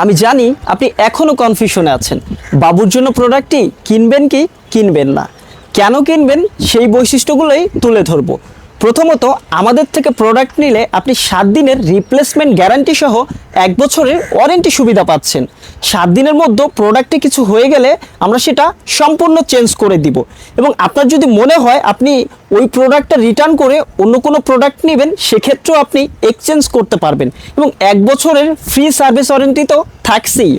আমি জানি আপনি এখনও কনফিউশনে আছেন, বাবুর জন্য প্রোডাক্টটি কিনবেন কি কিনবেন না, কেন কিনবেন সেই বৈশিষ্ট্যগুলোই তুলে ধরবো। প্রথমত, আমাদের থেকে প্রোডাক্ট নিলে আপনি 7 দিনের রিপ্লেসমেন্ট গ্যারান্টি সহ 1 বছরের ওয়ারেন্টি সুবিধা পাচ্ছেন। 7 দিনের মধ্যে প্রোডাক্টে কিছু হয়ে গেলে আমরা সেটা সম্পূর্ণ চেঞ্জ করে দিব, এবং আপনার যদি মনে হয় আপনি ওই প্রোডাক্টটা রিটার্ন করে অন্য কোনো প্রোডাক্ট নেবেন, সেক্ষেত্রেও আপনি এক্সচেঞ্জ করতে পারবেন, এবং 1 বছরের ফ্রি সার্ভিস ওয়ারেন্টি তো থাকছেই।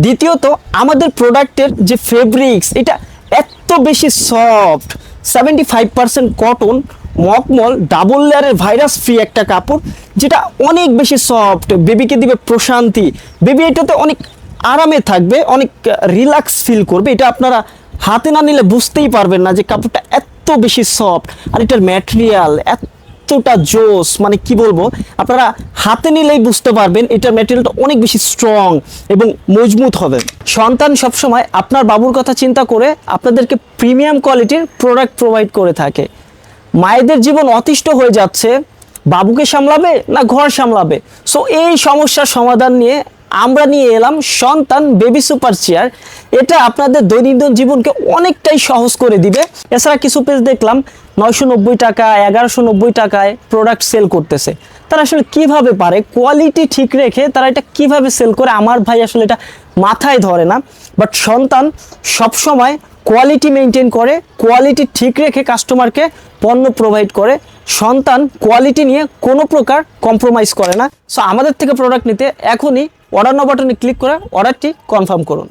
দ্বিতীয়ত, আমাদের প্রোডাক্টের যে ফেব্রিক্স, এটা এত বেশি সফট, 75% কটন, মকমল, ডাবল লেয়ারের ভাইরাস ফ্রি একটা কাপড়, যেটা অনেক বেশি সফট, বেবিকে দিবে প্রশান্তি। বেবি এটাতে অনেক আরামে থাকবে, অনেক রিল্যাক্স ফিল করবে। এটা আপনারা হাতে না নিলে বুঝতেই পারবেন না যে কাপড়টা এত বেশি সফট, আর এটার ম্যাটেরিয়াল এতটা জোস, মানে কি বলবো, আপনারা হাতে নিলেই বুঝতে পারবেন এটার ম্যাটেরিয়ালটা অনেক বেশি স্ট্রং এবং মজবুত হবে। সন্তান সবসময় আপনার বাবুর কথা চিন্তা করে আপনাদেরকে প্রিমিয়াম কোয়ালিটির প্রোডাক্ট প্রোভাইড করে থাকে। মায়েদের জীবন অতিষ্ঠ হয়ে যাচ্ছে, বাবুকে সামলাবে না ঘর সামলাবে। সো এই সমস্যার সমাধান নিয়ে আমরা নিয়ে এলাম সন্তান বেবি সুপার চেয়ার। এটা আপনাদের দৈনন্দিন জীবনকে অনেকটাই সহজ করে দিবে। এছাড়া কিছু পেজ দেখলাম 990 টাকা 1190 টাকায় প্রোডাক্ট সেল করতেছে। তারা আসলে কিভাবে পারে, কোয়ালিটি ঠিক রেখে তারা এটা কিভাবে সেল করে, আমার ভাই আসলে এটা মাথায় ধরে না। বাট সন্তান সবসময় কোয়ালিটি মেনটেন করে, কোয়ালিটি ঠিক রেখে কাস্টমারকে পণ্য প্রোভাইড করে। সন্তান কোয়ালিটি নিয়ে কোনো প্রকার কম্প্রোমাইজ করে না। সো আমাদের থেকে প্রোডাক্ট নিতে এখনই অর্ডার নাও বাটনে ক্লিক করে অর্ডারটি কনফার্ম করুন।